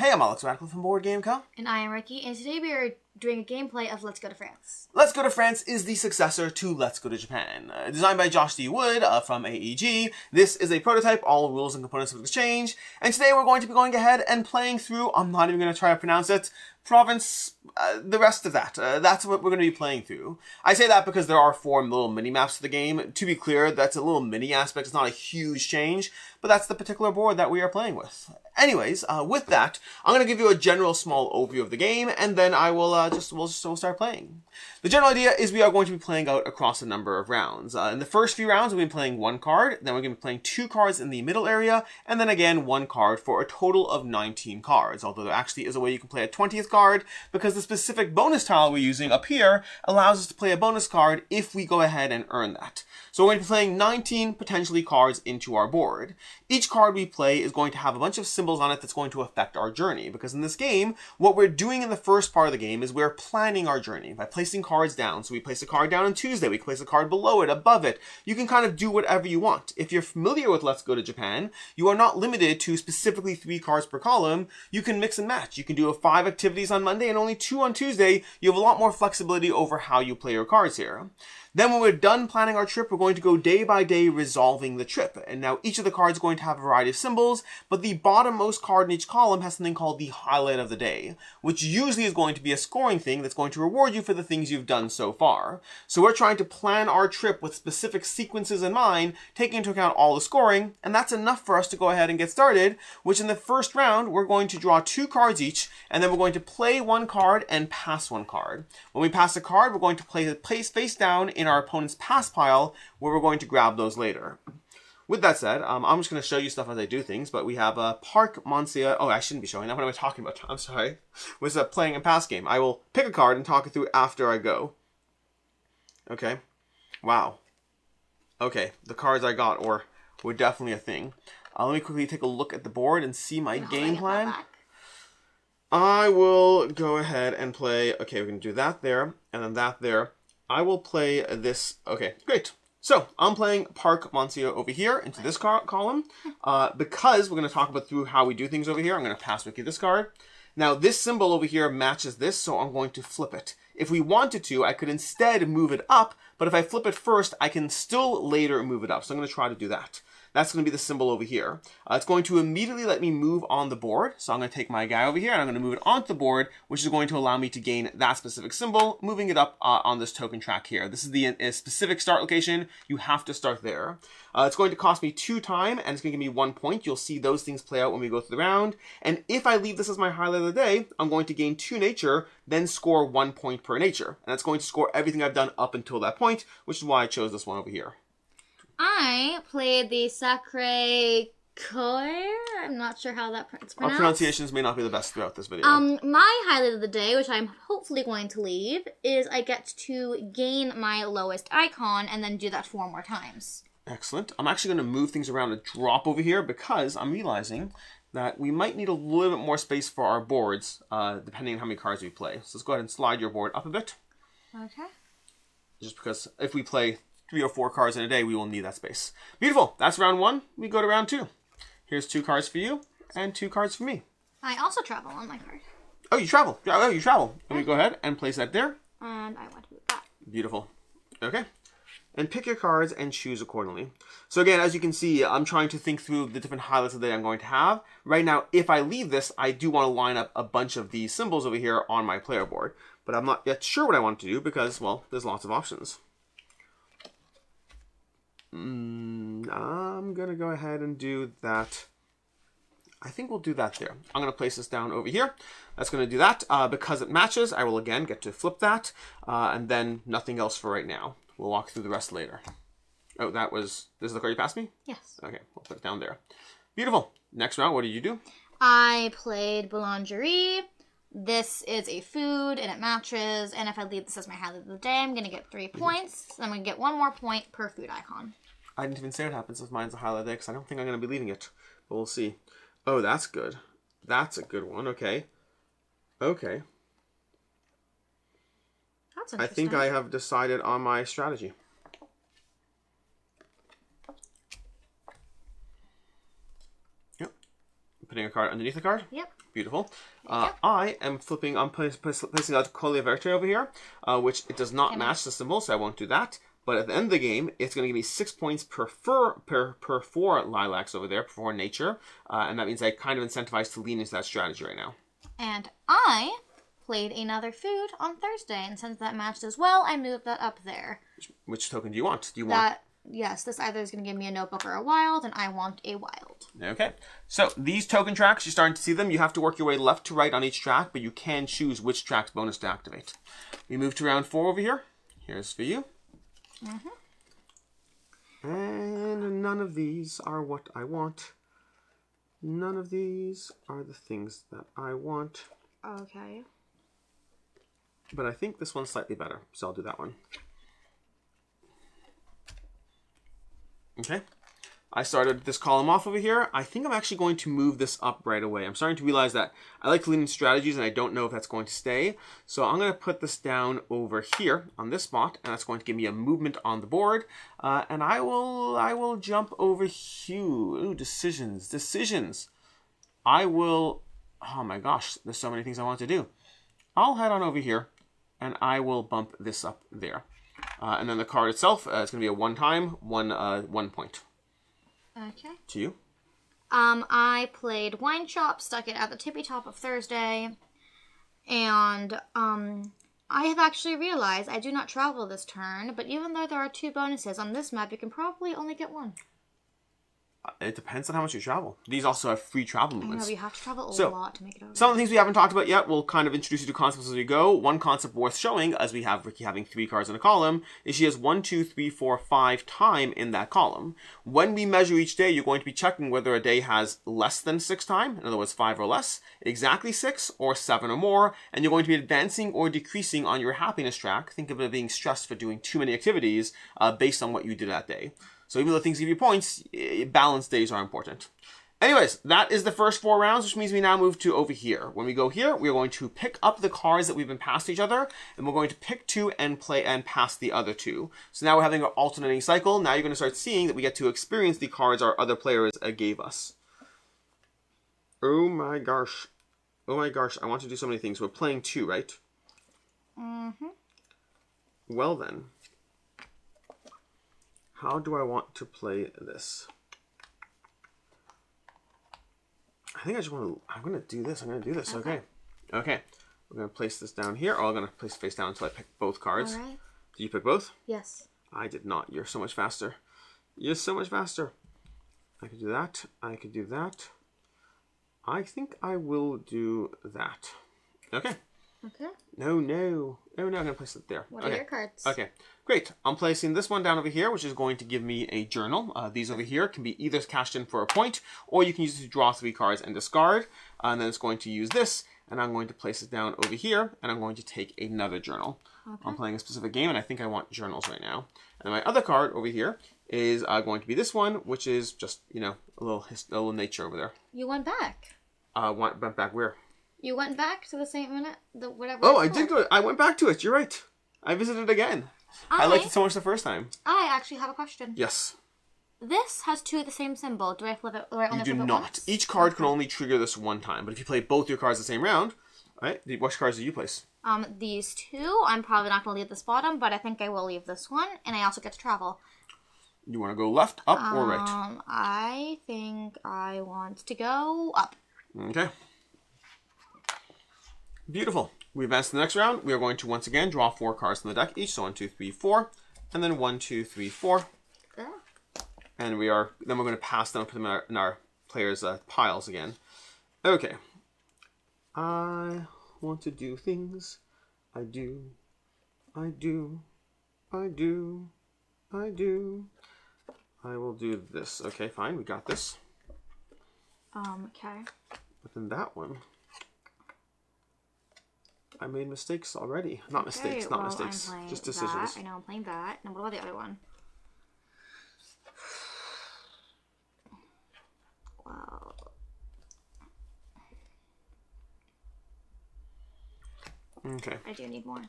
Hey, I'm Alex Radcliffe from Board Game Co. And I am Ricky, and today we are doing a gameplay of Let's Go to France. Let's Go to France is the successor to Let's Go to Japan. Designed by Josh D. Wood from AEG, this is a prototype, all rules and components of exchange, and today we're going to be going ahead and playing through, I'm not even going to try to pronounce it, province, the rest of that. That's what we're going to be playing through. I say that because there are 4 little mini-maps to the game. To be clear, that's a little mini aspect. It's not a huge change, but that's the particular board that we are playing with. Anyways, with that, I'm going to give you a general small overview of the game, and then I will we'll start playing. The general idea is we are going to be playing out across a number of rounds. In the first few rounds, we'll be playing 1 card, then we're going to be playing 2 cards in the middle area, and then again 1 card for a total of 19 cards, although there actually is a way you can play a 20th card, because the specific bonus tile we're using up here allows us to play a bonus card if we go ahead and earn that. So we're going to be playing 19 potentially cards into our board. Each card we play is going to have a bunch of symbols on it that's going to affect our journey, because in this game, what we're doing in the first part of the game is we're planning our journey by placing cards down. So we place a card down on Tuesday, we place a card below it, above it. You can kind of do whatever you want. If you're familiar with Let's Go to Japan, you are not limited to specifically 3 cards per column. You can mix and match. You can do 5 activities on Monday and only 2 on Tuesday. You have a lot more flexibility over how you play your cards here. Then when we're done planning our trip, we're going to go day by day resolving the trip. And now each of the cards is going to have a variety of symbols, but the bottommost card in each column has something called the highlight of the day, which usually is going to be a scoring thing that's going to reward you for the things you've done so far. So we're trying to plan our trip with specific sequences in mind, taking into account all the scoring, and that's enough for us to go ahead and get started, which in the first round, we're going to draw 2 cards each, and then we're going to play 1 card and pass 1 card. When we pass a card, we're going to place face down in our opponent's pass pile, where we're going to grab those later. With that said, I'm just going to show you stuff as I do things, but we have a Parc Monsieur. Oh, I shouldn't be showing that. What am I talking about? I'm sorry. It's a playing and pass game. I will pick a card and talk it through after I go. Okay. Wow. Okay, the cards I got were definitely a thing. Let me quickly take a look at the board and see my game plan. I will go ahead and play. Okay, we're going to do that there, and then that there. I will play this. Okay, great. So I'm playing Parc Monsieur over here into this column because we're going to talk about through how we do things over here. I'm going to pass Ricky this card. Now this symbol over here matches this, so I'm going to flip it. If we wanted to, I could instead move it up, but if I flip it first, I can still later move it up. So I'm going to try to do that. That's going to be the symbol over here. It's going to immediately let me move on the board. So I'm going to take my guy over here and I'm going to move it onto the board, which is going to allow me to gain that specific symbol, moving it up on this token track here. This is the specific start location. You have to start there. It's going to cost me 2 time and it's going to give me 1 point. You'll see those things play out when we go through the round. And if I leave this as my highlight of the day, I'm going to gain 2 nature, then score 1 point per nature. And that's going to score everything I've done up until that point, which is why I chose this one over here. I played the Sacré Coeur. I'm not sure how that's pronounced. Our pronunciations may not be the best throughout this video. My highlight of the day, which I'm hopefully going to leave, is I get to gain my lowest icon and then do that 4 more times. Excellent. I'm actually going to move things around and drop over here because I'm realizing that we might need a little bit more space for our boards, depending on how many cards we play. So let's go ahead and slide your board up a bit. Okay. Just because if we play 3 or 4 cards in a day, we will need that space. Beautiful. That's round 1. We go to round 2. Here's 2 cards for you and 2 cards for me. I also travel on my card. Oh, you travel. Oh, you travel. Let me go ahead and place that there. And I want to move that. Beautiful. Okay. And pick your cards and choose accordingly. So again, as you can see, I'm trying to think through the different highlights of the day I'm going to have. Right now, if I leave this, I do want to line up a bunch of these symbols over here on my player board. But I'm not yet sure what I want to do because, well, there's lots of options. I'm going to go ahead and do that. I think we'll do that there. I'm going to place this down over here. That's going to do that. Because it matches, I will again get to flip that. And then nothing else for right now. We'll walk through the rest later. Oh, this is the card you passed me? Yes. Okay, we'll put it down there. Beautiful. Next round, what did you do? I played boulangerie. This is a food, and it matches. And if I leave this as my highlight of the day, I'm going to get 3 points. So I'm going to get 1 more point per food icon. I didn't even say what happens if mine's a highlight of the day, because I don't think I'm going to be leaving it. But we'll see. Oh, that's good. That's a good one. Okay. Okay. That's I interesting. think I have decided on my strategy. putting a card underneath the card? Yep. Beautiful. Yep. I am flipping, I'm placing out Collier Verte over here, which it does not match the symbol, so I won't do that. But at the end of the game, it's going to give me 6 points per 4 lilacs over there, per 4 nature. And that means I kind of incentivized to lean into that strategy right now. And I played another food on Thursday, and since that matched as well, I moved that up there. Which token do you want? Do you want? Yes, this either is going to give me a notebook or a wild, and I want a wild. Okay. So these token tracks, you're starting to see them. You have to work your way left to right on each track, but you can choose which track's bonus to activate. We move to round 4 over here. Here's for you. And none of these are what I want. None of these are the things that I want. Okay. But I think this one's slightly better, so I'll do that one. Okay. I started this column off over here. I think I'm actually going to move this up right away. I'm starting to realize that I like leaning strategies and I don't know if that's going to stay. So I'm going to put this down over here on this spot, and that's going to give me a movement on the board. And I will jump over here. Ooh, decisions. I will, oh my gosh, there's so many things I want to do. I'll head on over here and I will bump this up there. And then the card itself, it's going to be a one-time, 1 point. Okay. To you. I played Wine Shop, stuck it at the tippy top of Thursday, and I have actually realized I do not travel this turn, but even though there are 2 bonuses on this map, you can probably only get 1. It depends on how much you travel. These also have free travel movements. I know, you have to travel a lot to make it over. Some of the things we haven't talked about yet, we'll kind of introduce you to concepts as we go. One concept worth showing, as we have Ricky having 3 cards in a column, is she has 1, 2, 3, 4, 5 time in that column. When we measure each day, you're going to be checking whether a day has less than 6 time, in other words, 5 or less, exactly 6, or 7 or more, and you're going to be advancing or decreasing on your happiness track. Think of it as being stressed for doing too many activities based on what you did that day. So even though things give you points, balanced days are important. Anyways, that is the first 4 rounds, which means we now move to over here. When we go here, we're going to pick up the cards that we've been passed each other, and we're going to pick 2 and play and pass the other 2. So now we're having an alternating cycle. Now you're going to start seeing that we get to experience the cards our other players gave us. Oh my gosh. Oh my gosh, I want to do so many things. We're playing 2, right? Mm-hmm. Well then. How do I want to play this? I think I just want to, I'm going to do this. I'm going to do this. Okay. Okay. We're going to place this down here. Or I'm going to place face down until I pick both cards. All right. Did you pick both? Yes. I did not. You're so much faster. You're so much faster. I could do that. I could do that. I think I will do that. Okay. Okay. No. Oh, no, I'm going to place it there. What are your cards? Okay, great. I'm placing this one down over here, which is going to give me a journal. These over here can be either cashed in for a point, or you can use it to draw 3 cards and discard. And then it's going to use this, and I'm going to place it down over here, and I'm going to take another journal. Okay. I'm playing a specific game, and I think I want journals right now. And my other card over here is going to be this one, which is just, you know, a little nature over there. You went back. Went back where? You went back to the same minute, whatever. Oh, I did go. I went back to it. You're right. I visited again. I liked it so much the first time. I actually have a question. Yes. This has 2 of the same symbol. Do I flip it? Or I only you do flip it not. Once? Each card can only trigger this 1 time. But if you play both your cards the same round, right? Which cards do you place? These 2. I'm probably not going to leave this bottom, but I think I will leave this one, and I also get to travel. You want to go left, up, or right? I think I want to go up. Okay. Beautiful. We advance to the next round. We are going to once again draw 4 cards from the deck each. So 1, 2, 3, 4, and then 1, 2, 3, 4. And we're going to pass them and put them in our players' piles again. Okay. I want to do things. I do. I will do this. Okay, fine. We got this. Okay. But then that one, I made mistakes already. Not mistakes, not mistakes. Just decisions. That. I know, I'm playing that. Now, what about the other one? Wow. Okay. I do need more.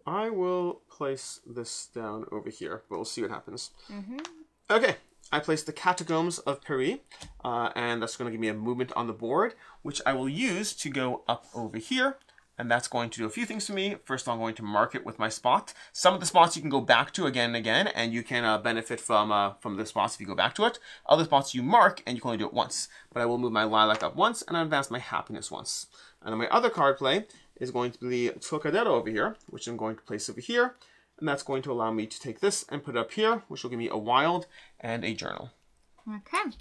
I will place this down over here, but we'll see what happens. Mm-hmm. Okay. I placed the Catacombs of Paris, and that's going to give me a movement on the board, which I will use to go up over here. And that's going to do a few things for me. First, I'm going to mark it with my spot. Some of the spots you can go back to again and again, and you can benefit from the spots if you go back to it. Other spots you mark, and you can only do it once. But I will move my lilac up once, and I advance my happiness once. And then my other card play is going to be Trocadero over here, which I'm going to place over here. And that's going to allow me to take this and put it up here, which will give me a wild and a journal. Okay.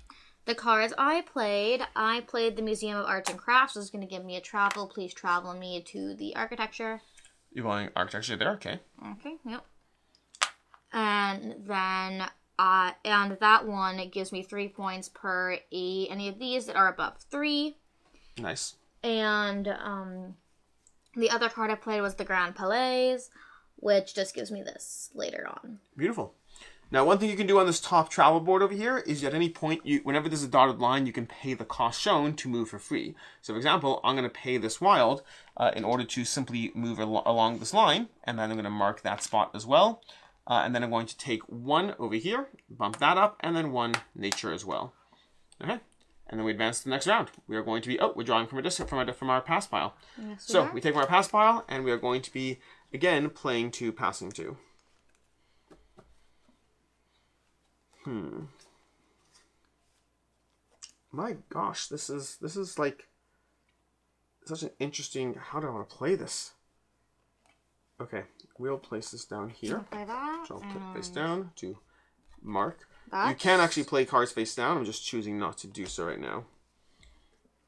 The cards I played the Museum of Arts and Crafts. This is going to give me a travel. Please travel me to the architecture. You're going architecture there? Okay. Okay, yep. And then, and that one, it gives me 3 points per any of these that are above 3. Nice. And the other card I played was the Grand Palais, which just gives me this later on. Beautiful. Now, one thing you can do on this top travel board over here is at any point, whenever there's a dotted line, you can pay the cost shown to move for free. So, for example, I'm going to pay this wild in order to simply move along this line, and then I'm going to mark that spot as well. And then I'm going to take 1 over here, bump that up, and then 1 nature as well. Okay, and then we advance to the next round. We are going to be we're drawing from our pass pile. Yes, so we take from our pass pile, and we are going to be again playing 2, passing 2. My gosh, this is like such an interesting. How do I want to play this? Okay, we'll place this down here. Play that. So I'll put face down to mark. That. You can actually play cards face down. I'm just choosing not to do so right now.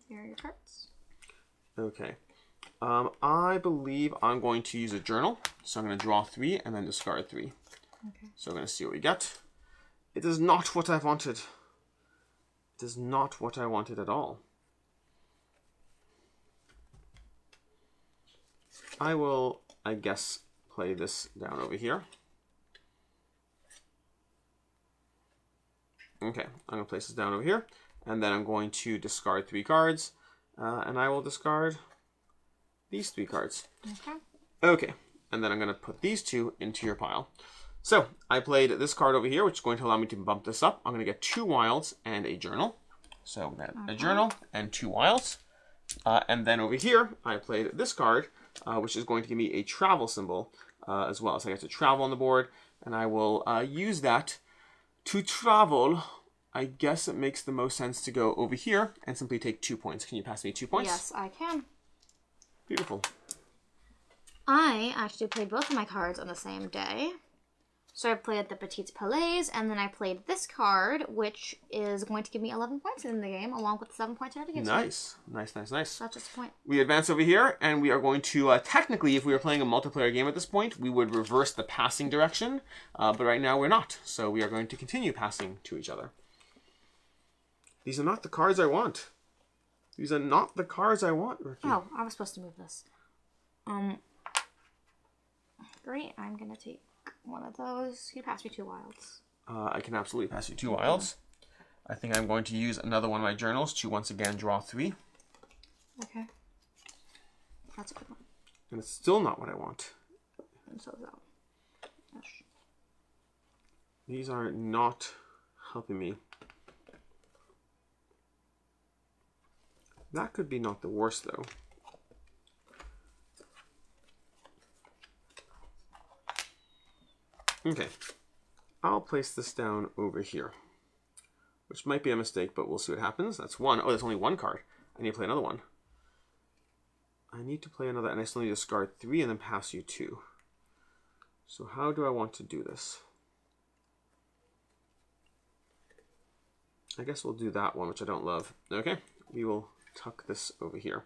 Here are your cards. Okay. I believe I'm going to use a journal. So I'm going to draw 3 and then discard 3. Okay. So I'm going to see what we get. It is not what I wanted. It is not what I wanted at all. I will, I guess, play this down over here. Okay, I'm going to place this down over here. And then I'm going to discard 3 cards. And I will discard these 3 cards. Okay. Okay, and then I'm going to put these 2 into your pile. So, I played this card over here, which is going to allow me to bump this up. I'm going to get 2 wilds and a journal. So, a journal and 2 wilds. And then over here, I played this card, which is going to give me a travel symbol as well. So, I get to travel on the board, and I will use that to travel. I guess it makes the most sense to go over here and simply take 2 points. Can you pass me 2 points? Yes, I can. Beautiful. I actually played both of my cards on the same day. So I played the Petit Palais, and then I played this card, which is going to give me 11 points in the game, along with the 7 points I had to get. Nice. Nice. That's just a point. We advance over here, and we are going to, technically, if we were playing a multiplayer game at this point, we would reverse the passing direction, but right now we're not. So we are going to continue passing to each other. These are not the cards I want. These are not the cards I want, Ricky. Oh, I was supposed to move this. Great, I'm going to take one of those. You pass me 2 wilds. I can absolutely pass you 2 wilds. I think I'm going to use another one of my journals to once again draw 3. Okay. That's a good one. And it's still not what I want. And so is that. Gosh. These are not helping me. That could be not the worst, though. Okay. I'll place this down over here. Which might be a mistake, but we'll see what happens. That's 1. Oh, that's only 1 card. I need to play another one. I need to play another, and I still need to discard 3 and then pass you 2. So how do I want to do this? I guess we'll do that one, which I don't love. Okay, we will tuck this over here.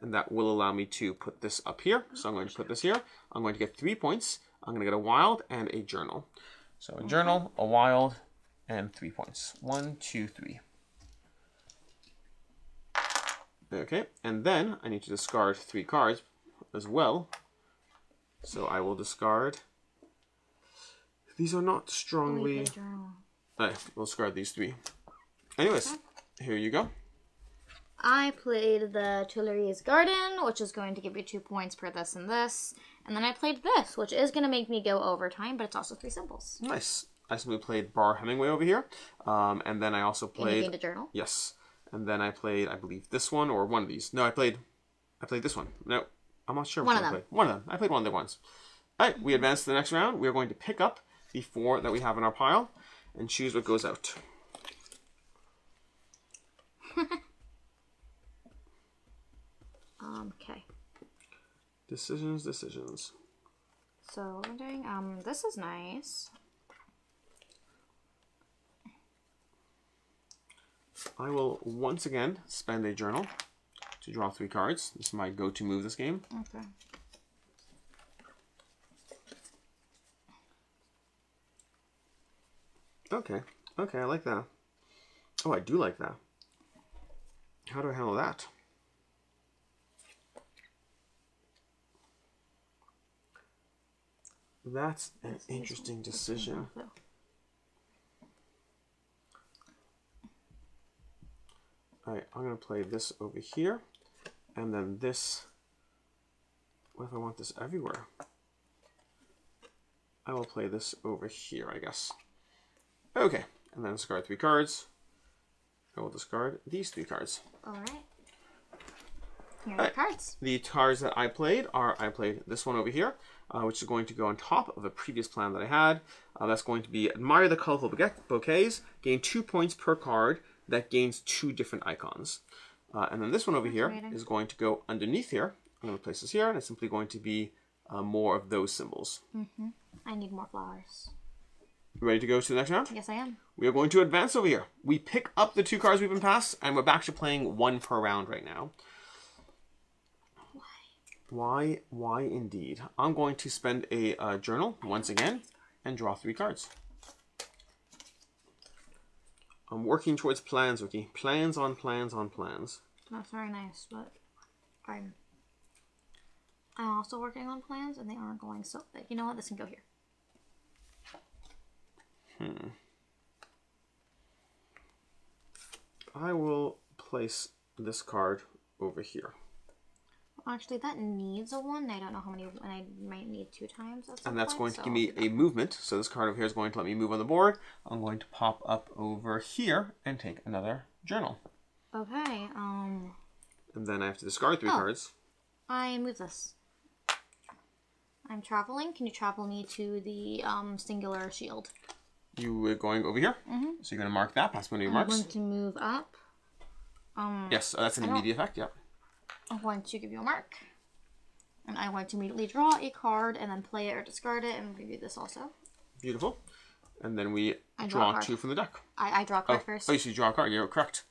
And that will allow me to put this up here. So I'm going to put this here. I'm going to get 3 points. I'm going to get a wild and a journal. So a journal, a wild, and 3 points. 1, 2, 3. Okay, and then I need to discard 3 cards as well. So I will discard. These are not strongly. We'll discard these 3. Anyways, here you go. I played the Tuileries Garden, which is going to give you 2 points per this and this. And then I played this, which is going to make me go overtime, but it's also 3 symbols. Nice. I simply played Bar Hemingway over here. And then I also played... And you gained a journal? Yes. And then I played, I believe, this one or one of these. No, I played this one. No, I'm not sure which one I played. One of them. I played one of the ones. All right, we advance to the next round. We are going to pick up the 4 that we have in our pile and choose what goes out. Okay. Decisions. So we're doing, this is nice. I will once again spend a journal to draw 3 cards. This is my go-to move this game. Okay. Okay, I like that. Oh, I do like that. How do I handle that? That's an interesting decision. Alright, I'm going to play this over here, and then this. What if I want this everywhere? I will play this over here, I guess. Okay, and then discard 3 cards. I will discard these 3 cards. Alright. Here are the cards. The cards that I played are, I played this one over here, which is going to go on top of a previous plan that I had. That's going to be Admire the Colorful Bouquets, gain 2 points per card that gains 2 different icons. And then this one over here is going to go underneath here. I'm going to place this here, and it's simply going to be more of those symbols. I need more flowers. Ready to go to the next round? Yes, I am. We are going to advance over here. We pick up the 2 cards we've been passed, and we're back to playing 1 per round right now. Why indeed? I'm going to spend a journal once again and draw 3 cards. I'm working towards plans, Ricky. Plans on plans on plans. That's very nice, but I'm also working on plans, and they aren't going so... You know what? This can go here. I will place this card over here. Actually, that needs a 1. I don't know how many, and I might need 2 times. And that's going to give me a movement. So this card over here is going to let me move on the board. I'm going to pop up over here and take another journal. Okay. And then I have to discard 3 cards. I move this. I'm traveling. Can you travel me to the singular shield? You are going over here. So you're going to mark that. Pass one of your marks. I'm going to move up. Yes, that's an immediate effect. Yep. I'm going to give you a mark. And I want to immediately draw a card and then play it or discard it and review this also. Beautiful. And then we draw 2 from the deck. I draw a card first. Oh, you draw a card. You're correct.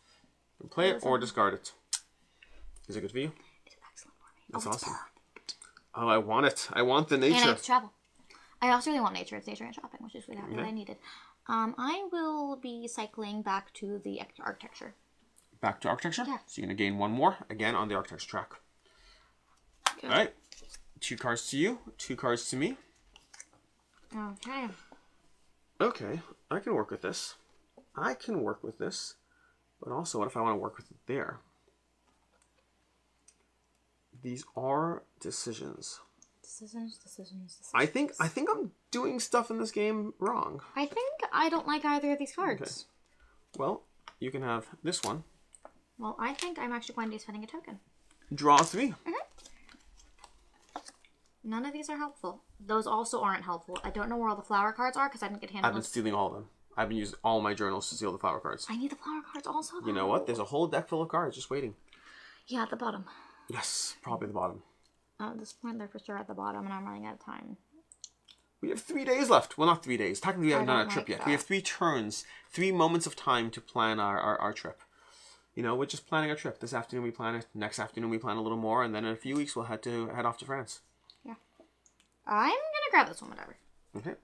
You play it or discard it. Is it good for you? It is excellent for me. That's awesome. Oh, I want it. I want the nature. And I have to travel. I also really want nature. It's nature and shopping, which is what I needed. I will be cycling back to the architecture. Back to architecture? Yeah. So you're going to gain 1 more, again, on the architecture track. Good. All right. 2 cards to you, 2 cards to me. Okay. Okay, I can work with this. But also, what if I want to work with it there? These are decisions. Decisions. I think I'm doing stuff in this game wrong. I think I don't like either of these cards. Okay. Well, you can have this one. Well, I think I'm actually going to be spending a token. Draw 3. None of these are helpful. Those also aren't helpful. I don't know where all the flower cards are because I didn't get handled. I've been stealing all of them. I've been using all my journals to steal the flower cards. I need the flower cards also, though. You know what? There's a whole deck full of cards just waiting. Yeah, at the bottom. Yes, probably the bottom. At this point, they're for sure at the bottom, and I'm running out of time. We have 3 days left. Well, not 3 days. Technically, we haven't done our trip yet. That. We have 3 turns, 3 moments of time to plan our trip. You know, we're just planning our trip. This afternoon we plan it. Next afternoon we plan a little more, and then in a few weeks we'll head off to France. Yeah. I'm gonna grab this one, whatever. Okay.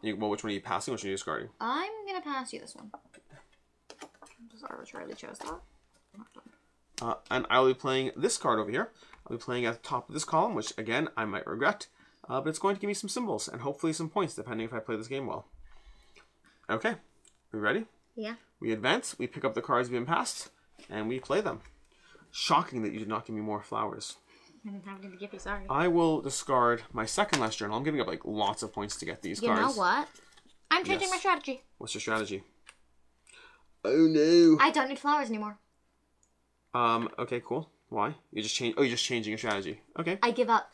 Well, which one are you passing? Which one are you discarding? I'm gonna pass you this one. Just arbitrarily chose that. And I'll be playing this card over here. I'll be playing at the top of this column, which again I might regret, but it's going to give me some symbols and hopefully some points, depending if I play this game well. Okay, we ready? Yeah. We advance. We pick up the cards we've been passed, and we play them. Shocking that you did not give me more flowers. I didn't have anything to give you, sorry. I will discard my second last journal. I'm giving up like lots of points to get these cards. You know what? I'm changing my strategy. What's your strategy? Oh no. I don't need flowers anymore. Okay, cool. Why? You're just changing your strategy. Okay. I give up.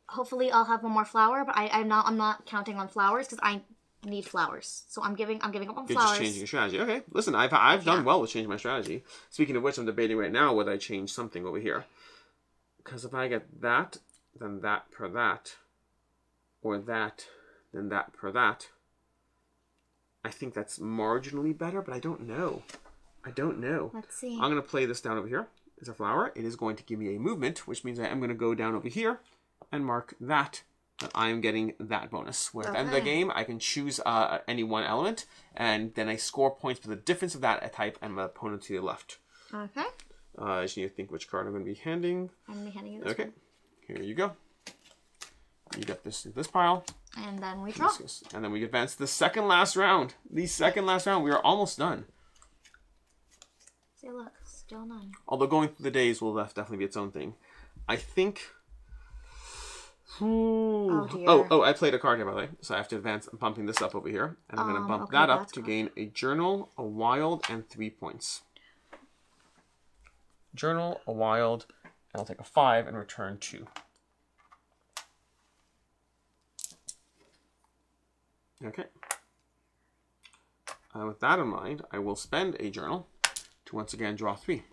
Hopefully I'll have one more flower, but I'm not counting on flowers because I need flowers. So I'm giving up on flowers. You're just changing your strategy. Okay. Listen, I've done well with changing my strategy. Speaking of which, I'm debating right now whether I change something over here. Because if I get that, then that per that, or that, then that per that, I think that's marginally better, but I don't know. Let's see. I'm going to play this down over here. As a flower. It is going to give me a movement, which means I am going to go down over here and mark that I am getting that bonus. Where at the end of the game, I can choose any one element, and then I score points for the difference of that type and my opponent to the left. Okay. I just need to think which card I'm going to be handing. I'm going to be handing you this Okay. one. Here you go. You get this in this pile. And then we draw. And then we advance to the second last round. The second last round. We are almost done. See, look. Still none. Although going through the days will definitely be its own thing. I think... Oh, dear. I played a card here, by the way. So I have to advance. I'm bumping this up over here. And I'm going to bump that up to gain a journal, a wild, and 3 points. Journal, a wild, and I'll take a 5 and return 2. Okay. With that in mind, I will spend a journal to once again draw 3.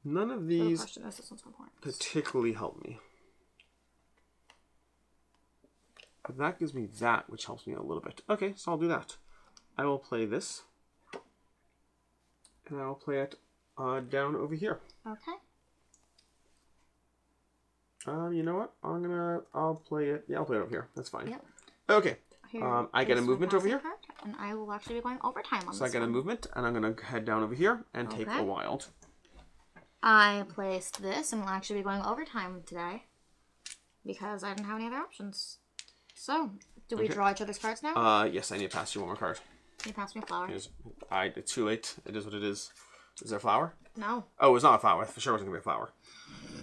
None of these particularly help me. But that gives me that, which helps me a little bit. Okay, so I'll do that. I will play this. And I will play it down over here. Okay. You know what? I'll play it. Yeah, I'll play it over here. That's fine. Yep. Okay. I get a movement over here. Card, and I will actually be going overtime on this. So I get a movement, and I'm going to head down over here and take a wild. I placed this, and we'll actually be going overtime today because I didn't have any other options. So, do we draw each other's cards now? Yes, I need to pass you one more card. Can you pass me a flower? It's too late. It is what it is. Is there a flower? No. Oh, it's not a flower. For sure it wasn't going to be a flower.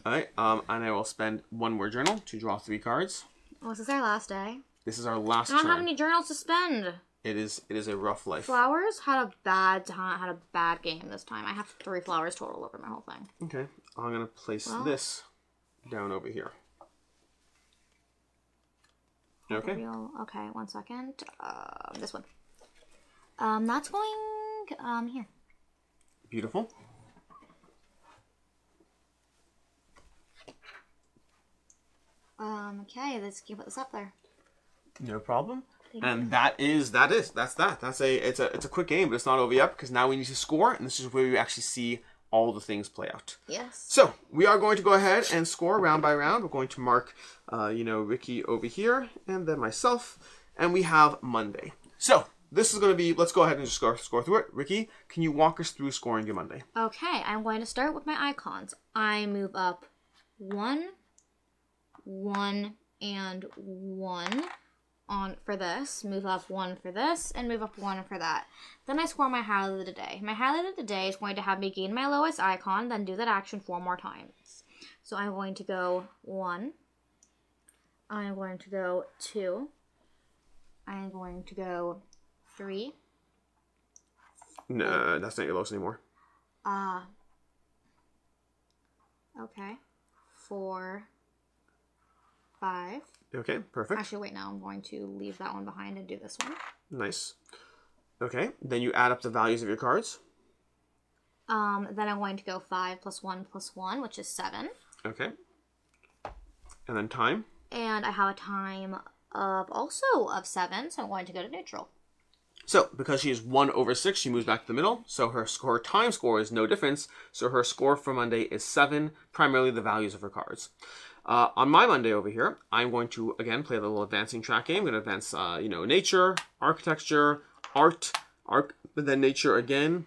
Alright, and I will spend one more journal to draw 3 cards. Oh, is this our last day? This is our last turn. I don't have any journals to spend. It is a rough life. Flowers had a bad time. Had a bad game this time. I have 3 flowers total over my whole thing. Okay, I'm gonna place this down over here. Okay. Okay, 1 second. This one. That's going here. Beautiful. Okay, let's put this up there. No problem. And that's that. It's a quick game, but it's not over yet because now we need to score, and this is where we actually see all the things play out. Yes. So we are going to go ahead and score round by round. We're going to mark, Ricky over here, and then myself, and we have Monday. So this is going to be. Let's go ahead and just score through it. Ricky, can you walk us through scoring your Monday? Okay, I'm going to start with my icons. I move up 1, 1, and 1 for this, move up 1 for this, and move up 1 for that. Then I score my highlight of the day. My highlight of the day is going to have me gain my lowest icon, then do that action 4 more times. So I'm going to go 1, I'm going to go 2, I'm going to go 3. No, that's not your lowest anymore. Okay. 4, 5. Okay, perfect. Actually, wait, now I'm going to leave that one behind and do this one. Nice. Okay, then you add up the values of your cards. Then I'm going to go 5 plus 1 plus 1, which is 7. Okay. And then time. And I have a time of 7, so I'm going to go to neutral. So, because she is 1 over 6, she moves back to the middle. So her time score is no difference. So her score for Monday is 7, primarily the values of her cards. On my Monday over here, I'm going to, again, play a little advancing track game. I'm going to advance, nature, architecture, art, but then nature again.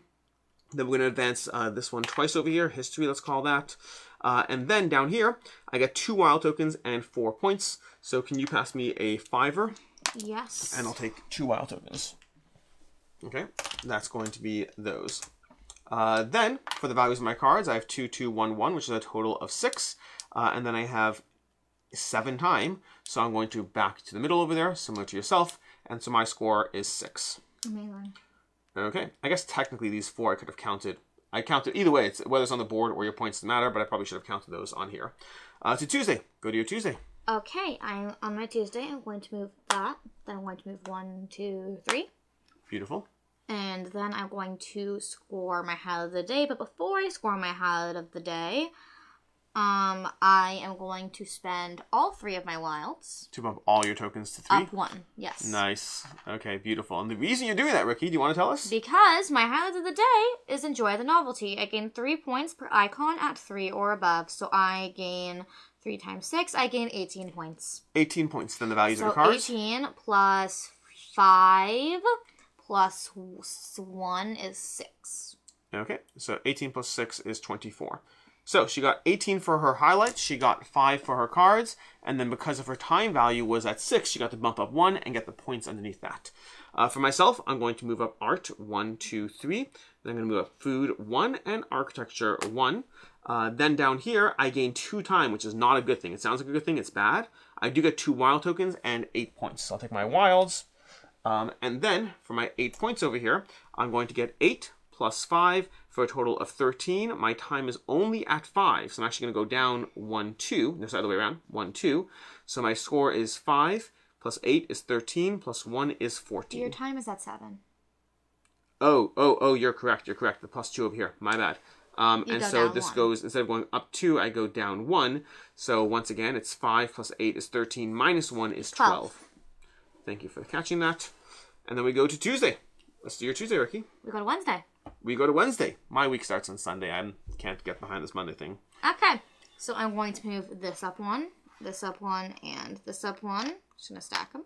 Then we're going to advance this one twice over here, history, let's call that. And then down here, I get 2 wild tokens and 4 points. So can you pass me a 5er? Yes. And I'll take 2 wild tokens. Okay, that's going to be those. Then, for the values of my cards, I have 2, 2, 1, 1, which is a total of 6. And then I have 7 times. So I'm going to back to the middle over there, similar to yourself. And so my score is 6. Amazing. Okay. I guess technically these 4 I could have counted. I counted either way. It's whether it's on the board or your points doesn't matter, but I probably should have counted those on here. To Tuesday. Go to your Tuesday. Okay, on my Tuesday, I'm going to move that. Then I'm going to move 1, 2, 3. Beautiful. And then I'm going to score my highlight of the day. But before I score my highlight of the day, I am going to spend all 3 of my wilds. To bump all your tokens to 3? Up 1, yes. Nice. Okay, beautiful. And the reason you're doing that, Ricky, do you want to tell us? Because my highlight of the day is enjoy the novelty. I gain 3 points per icon at 3 or above. So I gain 3 times 6, I gain 18 points. 18 points, then the values of the cards? So 18 plus 5 plus 1 is 6. Okay, so 18 plus 6 is 24. So she got 18 for her highlights, she got 5 for her cards, and then because of her time value was at 6, she got to bump up 1 and get the points underneath that. For myself, I'm going to move up art 1, 2, 3. Then I'm going to move up food 1 and architecture 1. Then down here, I gain 2 time, which is not a good thing. It sounds like a good thing, it's bad. I do get 2 wild tokens and 8 points. So I'll take my wilds. And then for my 8 points over here, I'm going to get 8 plus 5 for a total of 13. My time is only at 5, so I'm actually going to go down 1, 2. No, sorry, the other way around. 1, 2. So my score is 5 plus 8 is 13 plus 1 is 14. Your time is at 7. Oh, you're correct. You're correct. The plus 2 over here. My bad. And so this 1. goes, instead of going up 2, I go down 1. So once again, it's 5 plus 8 is 13 minus 1 is 12. Thank you for catching that. And then we go to Tuesday. Let's do your Tuesday, Ricky. We go to Wednesday. We go to Wednesday. My week starts on Sunday. I can't get behind this Monday thing. Okay. So I'm going to move this up 1, this up 1, and this up 1. Just going to stack them.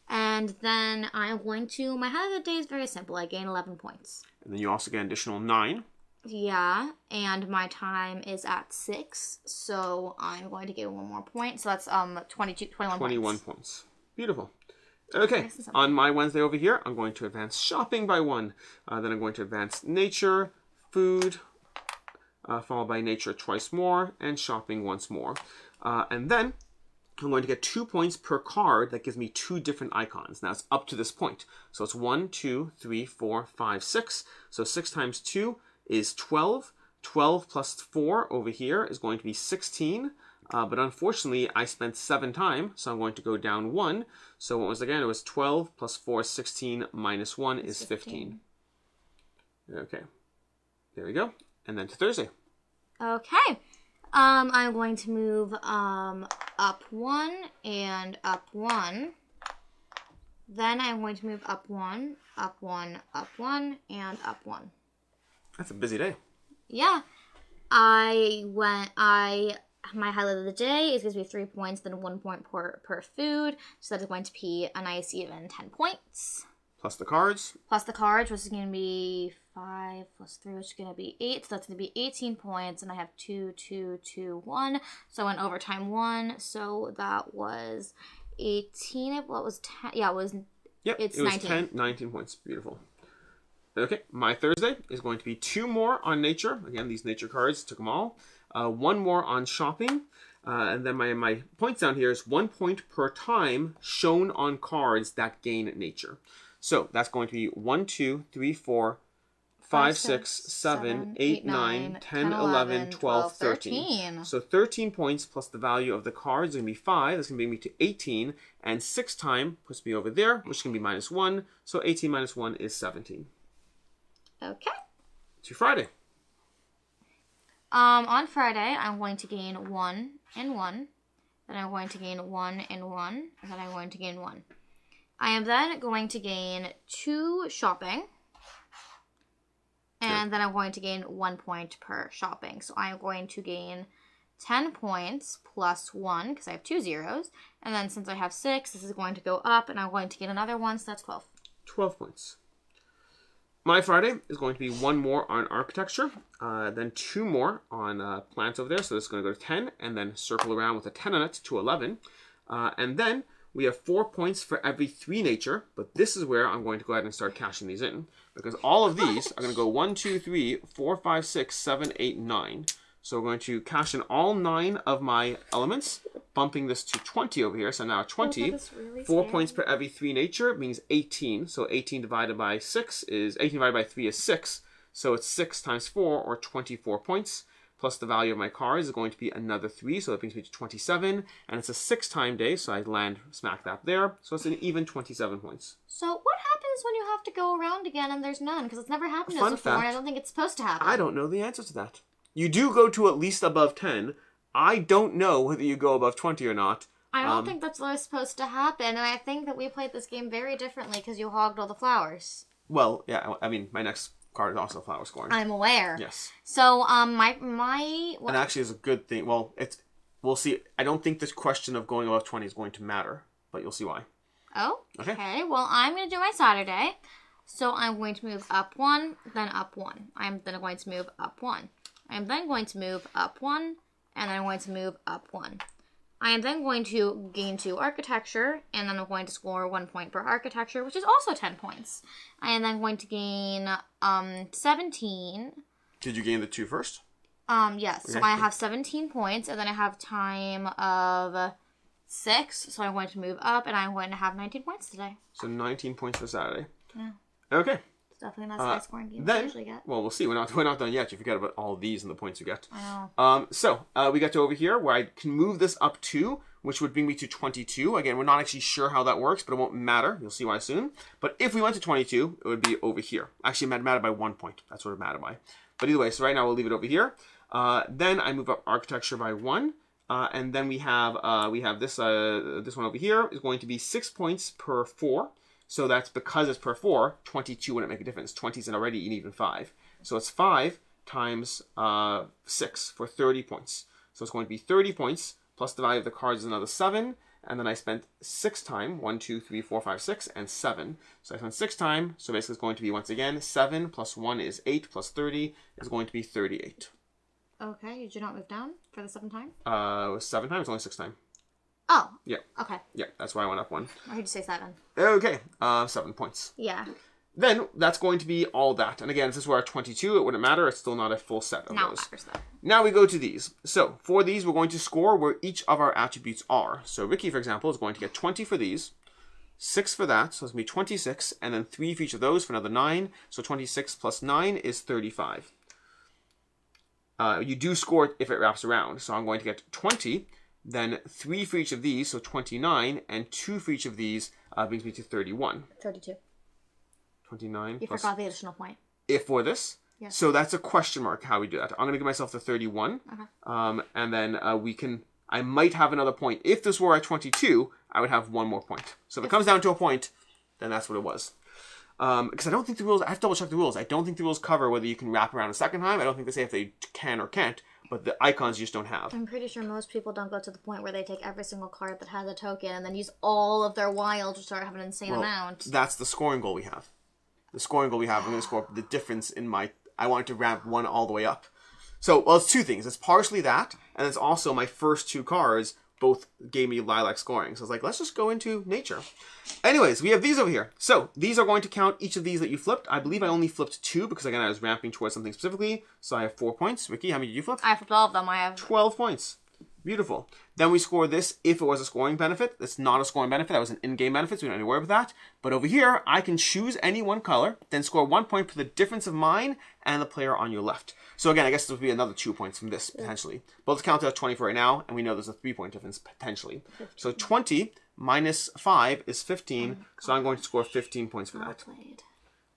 And then I'm going to, my highlight of the day is very simple. I gain 11 points. And then you also get an additional 9. Yeah, and my time is at 6, so I'm going to get 1 more point. So that's 21 points. Beautiful. Okay, on my Wednesday over here, I'm going to advance shopping by 1. Then I'm going to advance nature, food, followed by nature twice more, and shopping once more. And then I'm going to get 2 points per card. That gives me 2 different icons. Now it's up to this point. So it's 1, 2, 3, 4, 5, 6. So 6 times 2 is 12. 12 plus 4 over here is going to be 16. But unfortunately, I spent 7 time, so I'm going to go down 1. So what was again? It was 12 plus 4 is 16 minus 1 is 15. Okay. There we go. And then to Thursday. Okay. I'm going to move up 1 and up 1. Then I'm going to move up 1, up 1, up 1, and up 1. That's a busy day. Yeah. My highlight of the day is going to be 3 points, then 1 point per food. So that is going to be a nice even 10 points. Plus the cards. Plus the cards, which is going to be 5 plus 3, which is going to be 8. So that's going to be 18 points. And I have 2, 2, 2, 1. So I went overtime 1. So that was 18. What was 10? Yeah, it was. Yep, it's it was 19. 19 points. Beautiful. Okay, my Thursday is going to be 2 more on nature. Again, these nature cards, took them all. 1 more on shopping. And then my points down here is 1 point per time shown on cards that gain nature. So that's going to be 1, 2, 3, 4, 5, 6, 7, 8, 9, 10, 11, 12, 13. So 13 points plus the value of the cards is going to be 5. That's going to bring me to 18. And 6 time puts me over there, which is going to be minus 1. So 18 minus 1 is 17. Okay. To Friday. On Friday, I'm going to gain 1 and 1. Then I'm going to gain 1 and 1. And then I'm going to gain 1. I am then going to gain 2 shopping. And then I'm going to gain 1 point per shopping. So I'm going to gain 10 points plus 1 because I have 2 zeros. And then since I have 6, this is going to go up. And I'm going to gain another 1, so that's 12. 12 points. My Friday is going to be 1 more on architecture, then 2 more on plants over there. So this is going to go to 10, and then circle around with a 10 on it to 11. And then we have 4 points for every 3 nature, but this is where I'm going to go ahead and start cashing these in, because all of these are going to go 1, 2, 3, 4, 5, 6, 7, 8, 9. So we're going to cash in all 9 of my elements, bumping this to 20 over here. So now 20, really 4 scary. points per every 3 nature means 18. So 18 divided by 6 is, 18 divided by 3 is 6. So it's 6 times 4, or 24 points. Plus the value of my cards is going to be another 3, so that brings me to 27. And it's a 6-time day, so I land smack that there. So it's an even 27 points. So what happens when you have to go around again and there's none? Because it's never happened to us Fun before, fact, and I don't think it's supposed to happen. I don't know the answer to that. You do go to at least above 10. I don't know whether you go above 20 or not. I don't think that's what's supposed to happen, and I think that we played this game very differently because you hogged all the flowers. Well, yeah, I mean, my next card is also flower scoring. I'm aware. Yes. So, And actually, it's a good thing. Well, we'll see. I don't think this question of going above 20 is going to matter, but you'll see why. Oh, okay. Well, I'm going to do my Saturday. So I'm going to move up 1, then up 1. I'm then going to move up 1. I'm then going to move up 1, and I'm going to move up 1. I am then going to gain 2 architecture, and then I'm going to score 1 point per architecture, which is also 10 points. I am then going to gain 17. Did you gain the 2 first? Yes. Okay. So I have 17 points, and then I have time of 6. So I'm going to move up, and I'm going to have 19 points today. So 19 points for Saturday. Yeah. Okay. It's definitely not the high scoring game Then, I usually get. well, we'll see. We're not done yet. You forget about all these and the points you get. I know. So we got to over here where I can move this up 2, which would bring me to 22. Again, we're not actually sure how that works, but it won't matter. You'll see why soon. But if we went to 22, it would be over here. Actually, it mattered by 1 point. That's what it mattered by. But either way, so right now we'll leave it over here. Then I move up architecture by 1. And then we have this one over here is going to be 6 points per 4. So that's because it's per 4, 22 wouldn't make a difference. 20 is already an even 5. So it's 5 times 6 for 30 points. So it's going to be 30 points, plus the value of the cards is another 7. And then I spent 6 time, 1, 2, 3, 4, 5, 6, and 7. So I spent 6 time, so basically it's going to be, once again, 7 plus 1 is 8, plus 30 is going to be 38. Okay, you did not move down for the 7th time? It was 7 times, only 6 time. Oh. Yeah. Okay. Yeah, that's why I went up 1. I heard you say 7. Okay, 7 points. Yeah. Then that's going to be all that. And again, this is where 22, it wouldn't matter. It's still not a full set of Now those. it matters though. Now we go to these. So for these, we're going to score where each of our attributes are. So Ricky, for example, is going to get 20 for these, 6 for that, so it's going to be 26, and then 3 for each of those for another 9. So 26 plus 9 is 35. You do score it if it wraps around. So I'm going to get 20, then 3 for each of these, so 29, and 2 for each of these brings me to 31. 32. 29 You plus... forgot the additional point. If for this? Yes. So So that's a question mark how we do that. I'm going to give myself the 31. Okay. And then I might have another point. If this were at 22, I would have 1 more point. So if it comes down to a point, then that's what it was. Because I don't think the rules, I have to double check the rules. I don't think the rules cover whether you can wrap around a second time. I don't think they say if they can or can't, but the icons you just don't have. I'm pretty sure most people don't go to the point where they take every single card that has a token and then use all of their wild to start having an insane amount. That's the scoring goal we have. The scoring goal we have, I'm going to score the difference in I want to ramp 1 all the way up. So, well, it's 2 things. It's partially that, and it's also my first 2 cards both gave me lilac scoring. So I was like, let's just go into nature. Anyways, we have these over here. So these are going to count each of these that you flipped. I believe I only flipped 2 because, again, I was ramping towards something specifically. So I have 4 points. Ricky, how many did you flip? I flipped all of them. I have 12 points. Beautiful. Then we score this if it was a scoring benefit. It's not a scoring benefit. That was an in-game benefit, so we don't need to worry about that. But over here, I can choose any one color, then score 1 point for the difference of mine and the player on your left. So again, I guess this would be another 2 points from this, potentially. But let's count it as 20 for right now, and we know there's a 3-point difference, potentially. 15. So 20 minus 5 is 15, so I'm going to score 15 points for that. played.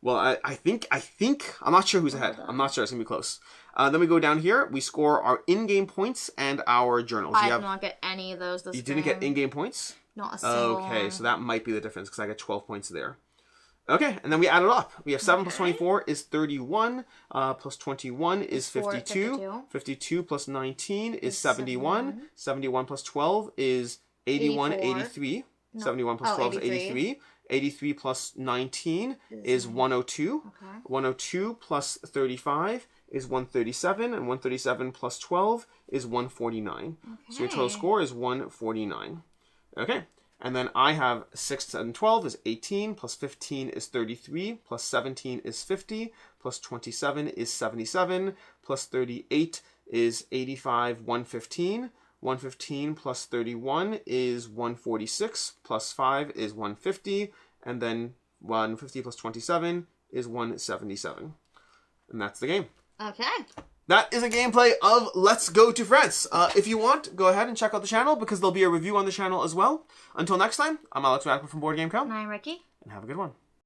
Well, I think, I'm not sure who's ahead. I'm not sure. It's going to be close. Then we go down here. We score our in-game points and our journals. I did not get any of those this You didn't get in-game points? Not a single Okay, one. so that might be the difference because I got 12 points there. Okay, and then we add it up. We have 7 plus 24 is 31, plus 21 is 52. 52 plus 19 is 71. 71 plus 12 is 81, 84. 83. No. 71 plus 12 is 83. 83 plus 19 is 102. Okay. 102 plus 35 is 137. And 137 plus 12 is 149. Okay. So your total score is 149. Okay. And then I have 6 and 12 is 18, plus 15 is 33, plus 17 is 50, plus 27 is 77, plus 38 is 85, 115. 115 plus 31 is 146, plus 5 is 150, and then 150 plus 27 is 177. And that's the game. Okay. That is a gameplay of Let's Go to France. If you want, go ahead and check out the channel because there'll be a review on the channel as well. Until next time, I'm Alex Radcliffe from Board Game Co. And I'm Ricky. And have a good one.